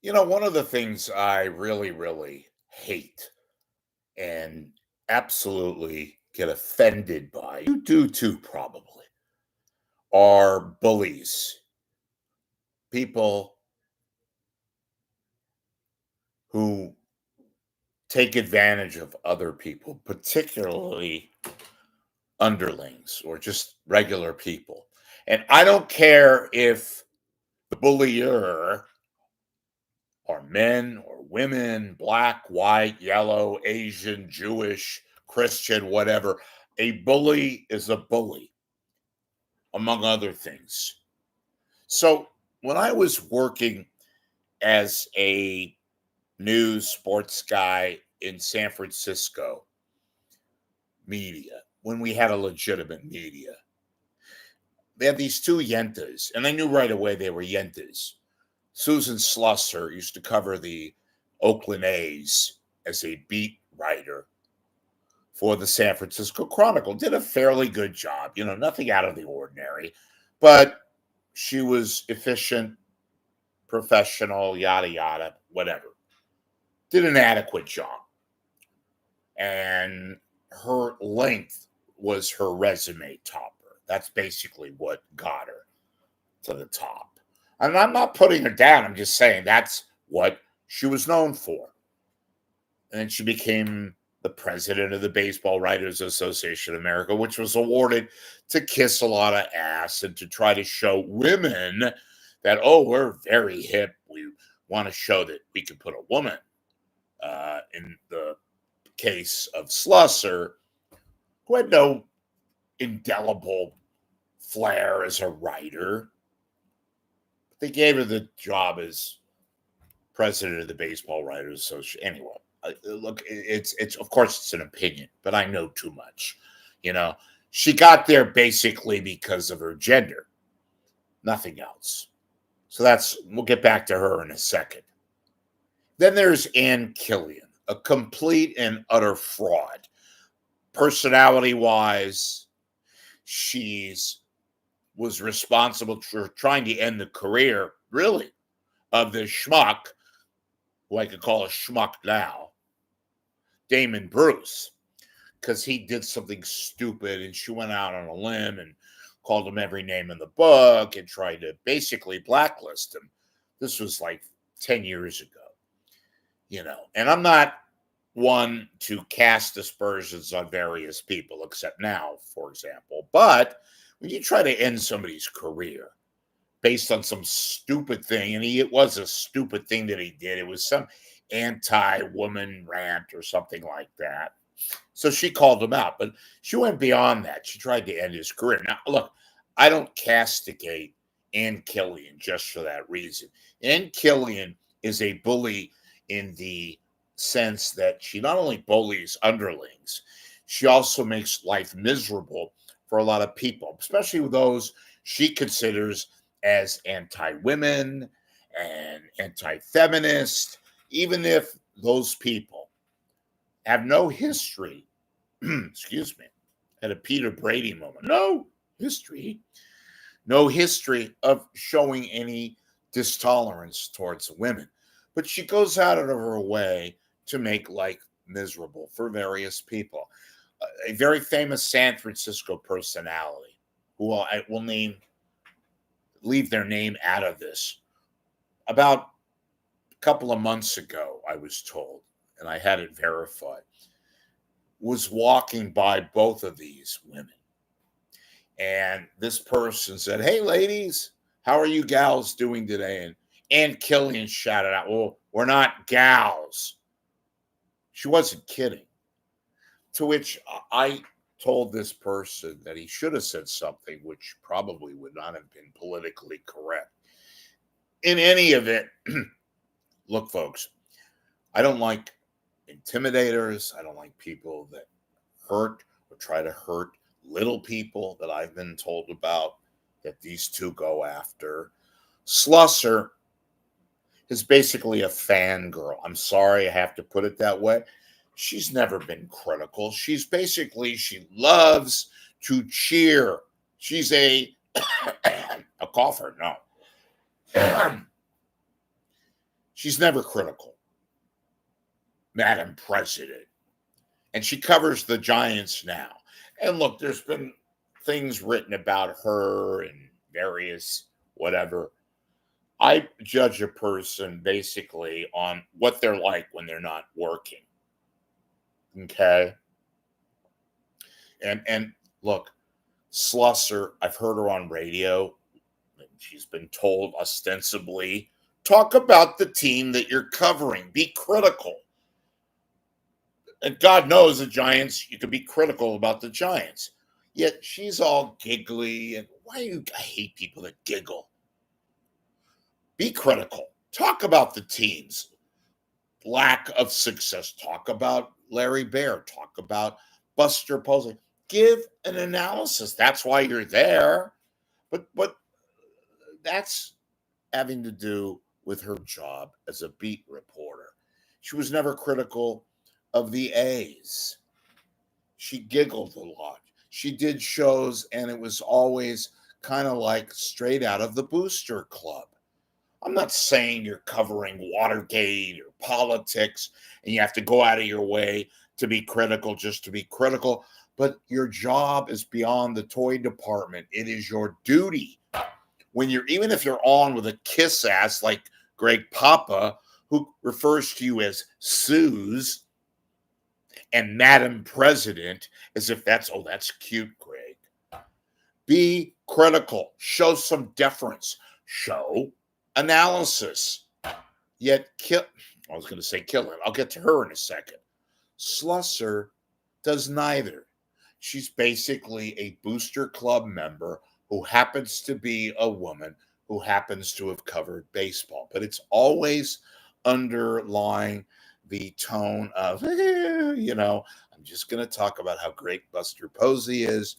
One of the things I really, really hate and absolutely get offended by, you do too, probably, are bullies. People who take advantage of other people, particularly underlings or just regular people. And I don't care if the bullier are men or women, black, white, yellow, Asian, Jewish, Christian, whatever. A bully is a bully, among other things. So when I was working as a news sports guy in San Francisco media, when we had a legitimate media, they had these two Yentas, and I knew right away they were Yentas. Susan Slusser used to cover the Oakland A's as a beat writer for the San Francisco Chronicle. Did a fairly good job, nothing out of the ordinary, but she was efficient, professional, yada, yada, whatever. Did an adequate job. And her length was her resume topper. That's basically what got her to the top. And I'm not putting her down. I'm just saying that's what she was known for. And then she became the president of the Baseball Writers Association of America, which was awarded to kiss a lot of ass and to try to show women that, oh, we're very hip. We want to show that we can put a woman. In the case of Slusser, who had no indelible flair as a writer, they gave her the job as president of the Baseball Writers Association. Anyway, look, it's of course it's an opinion, but I know too much. You know, she got there basically because of her gender, nothing else. So we'll get back to her in a second. Then there's Killian, a complete and utter fraud. Personality wise, she's was responsible for trying to end the career, really, of this schmuck, who I could call a schmuck now, Damon Bruce, because he did something stupid and she went out on a limb and called him every name in the book and tried to basically blacklist him. This was like 10 years ago, and I'm not one to cast aspersions on various people, except now, for example. But when you try to end somebody's career based on some stupid thing, and it was a stupid thing that he did, it was some anti-woman rant or something like that. So she called him out, but she went beyond that. She tried to end his career. Now, look, I don't castigate Killian just for that reason. Killian is a bully in the sense that she not only bullies underlings, she also makes life miserable for a lot of people, especially with those she considers as anti-women and anti-feminist, even if those people have no history, excuse me, at a Peter Brady moment, no history of showing any distolerance towards women. But she goes out of her way to make life miserable for various people. A very famous San Francisco personality, who I will leave their name out of this. About a couple of months ago, I was told, and I had it verified, was walking by both of these women. And this person said, "Hey, ladies, how are you gals doing today?" And Killian shouted out, "Well, we're not gals." She wasn't kidding. To which I told this person that he should have said something which probably would not have been politically correct. In any event, look, folks, I don't like intimidators. I don't like people that hurt or try to hurt little people that I've been told about that these two go after. Slusser is basically a fangirl. I'm sorry I have to put it that way. She's never been critical. She loves to cheer. She's a cougher, no. She's never critical. Madam President. And she covers the Giants now. And look, there's been things written about her and various whatever. I judge a person basically on what they're like when they're not working. Okay? And look, Slusser, I've heard her on radio. And she's been told ostensibly, talk about the team that you're covering. Be critical. And God knows the Giants, you can be critical about the Giants. Yet she's all giggly. And I hate people that giggle. Be critical. Talk about the team's lack of success. Talk about Larry Bear. Talk about Buster Posey. Give an analysis. That's why you're there. But that's having to do with her job as a beat reporter. She was never critical of the A's. She giggled a lot. She did shows, and it was always kind of like straight out of the Booster Club. I'm not saying you're covering Watergate or politics and you have to go out of your way to be critical just to be critical, but your job is beyond the toy department. It is your duty. Even if you're on with a kiss ass like Greg Papa, who refers to you as Suze and Madam President, as if that's cute, Greg. Be critical. Show some deference. Show analysis. Yet, I was going to say Killian. I'll get to her in a second. Slusser does neither. She's basically a Booster Club member who happens to be a woman who happens to have covered baseball. But it's always underlying the tone of, I'm just going to talk about how great Buster Posey is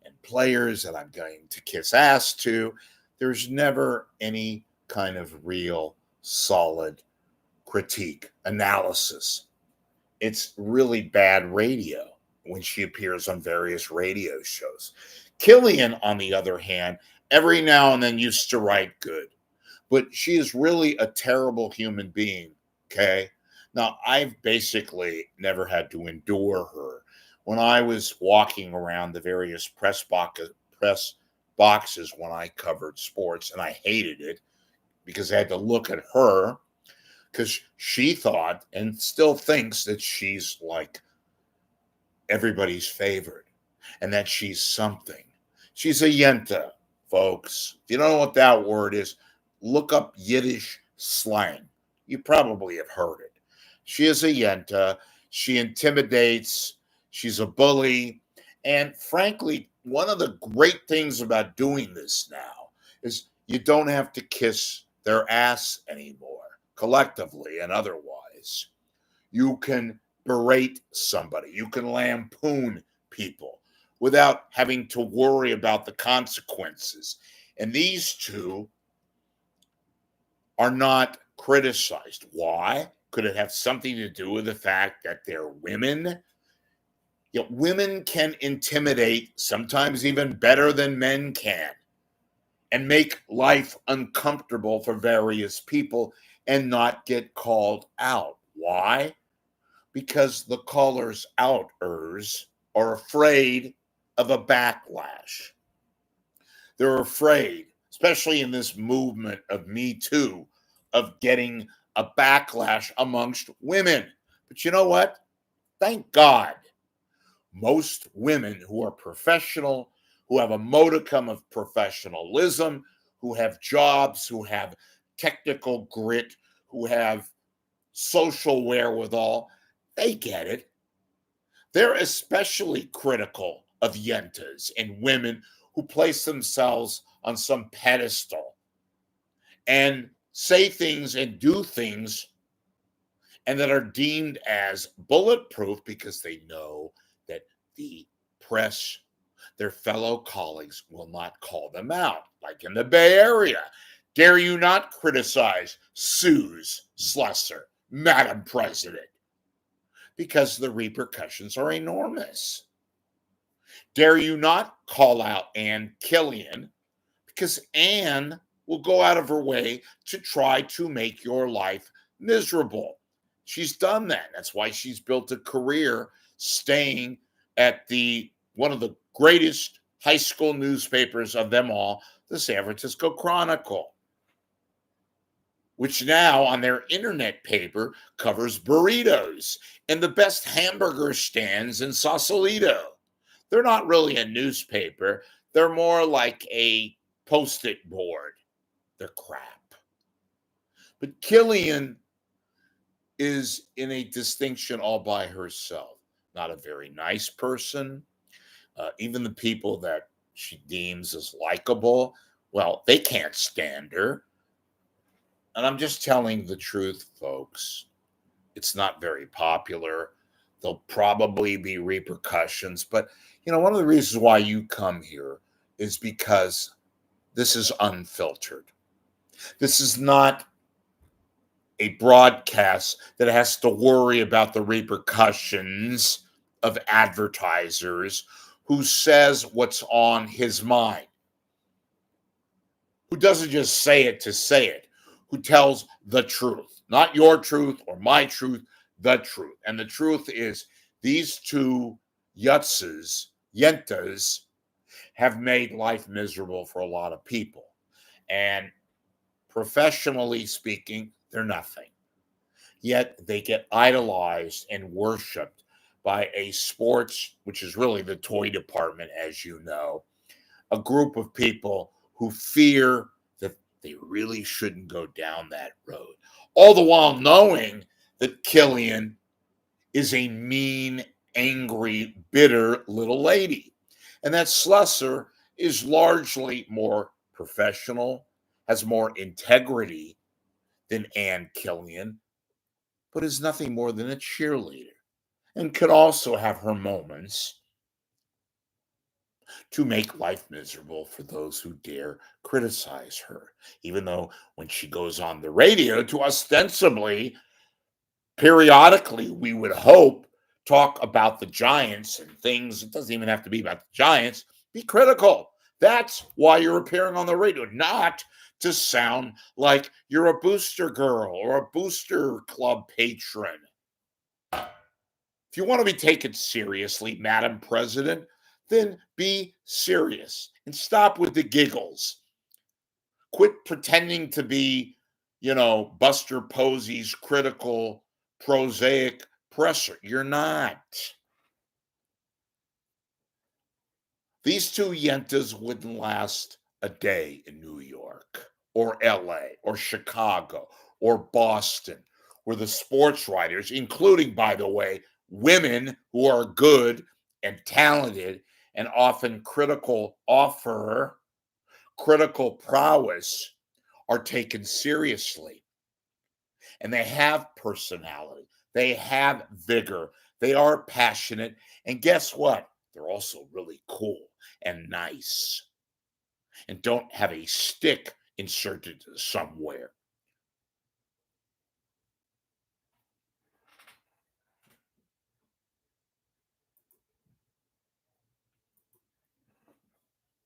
and players that I'm going to kiss ass to. There's never any kind of real solid critique, analysis. It's really bad radio when she appears on various radio shows. Killian, on the other hand, every now and then used to write good, but she is really a terrible human being, okay? Now, I've basically never had to endure her. When I was walking around the various press boxes when I covered sports, and I hated it because I had to look at her because she thought and still thinks that she's like everybody's favorite and that she's something. She's a Yenta, folks. If you don't know what that word is, look up Yiddish slang. You probably have heard it. She is a Yenta. She intimidates. She's a bully. And frankly, one of the great things about doing this now is you don't have to kiss their ass anymore, collectively and otherwise. You can berate somebody. You can lampoon people without having to worry about the consequences. And these two are not criticized. Why? Could it have something to do with the fact that they're women? Yet women can intimidate, sometimes even better than men can, and make life uncomfortable for various people and not get called out. Why? Because the callers outers are afraid of a backlash. They're afraid, especially in this movement of Me Too, of getting a backlash amongst women. But you know what? Thank God. Most women who are professional, who have a modicum of professionalism, who have jobs, who have technical grit, who have social wherewithal, they get it. They're especially critical of Yentas and women who place themselves on some pedestal and say things and do things and that are deemed as bulletproof because they know that the press, their fellow colleagues, will not call them out. Like in the Bay Area, dare you not criticize Suze Slusser, Madam President, because the repercussions are enormous. Dare you not call out Ann Killian, because Ann will go out of her way to try to make your life miserable. She's done that. That's why she's built a career staying at the one of the greatest high school newspapers of them all, the San Francisco Chronicle, which now on their internet paper covers burritos and the best hamburger stands in Sausalito. They're not really a newspaper. They're more like a post-it board. They're crap. But Killian is in a distinction all by herself. Not a very nice person. Even the people that she deems as likable, well, they can't stand her. And I'm just telling the truth, folks. It's not very popular. There'll probably be repercussions. But, one of the reasons why you come here is because this is unfiltered. This is not a broadcast that has to worry about the repercussions of advertisers who says what's on his mind, who doesn't just say it to say it, who tells the truth, not your truth or my truth, the truth. And the truth is these two Yentas have made life miserable for a lot of people. And professionally speaking, they're nothing. Yet they get idolized and worshipped by a sports, which is really the toy department, as you know, a group of people who fear that they really shouldn't go down that road. All the while knowing that Killian is a mean, angry, bitter little lady. And that Slusser is largely more professional, has more integrity than Ann Killian, but is nothing more than a cheerleader and could also have her moments to make life miserable for those who dare criticize her, even though when she goes on the radio to ostensibly, periodically, we would hope, talk about the Giants and things. It doesn't even have to be about the Giants. Be critical. That's why you're appearing on the radio, not to sound like you're a booster girl or a booster club patron. If you want to be taken seriously, Madam President, then be serious and stop with the giggles. Quit pretending to be, Buster Posey's critical, prosaic presser. You're not. These two Yentas wouldn't last a day in New York or LA or Chicago or Boston, where the sports writers, including, by the way, women who are good and talented and often offer critical prowess, are taken seriously. And they have personality. They have vigor. They are passionate. And guess what? They're also really cool and nice and don't have a stick inserted somewhere.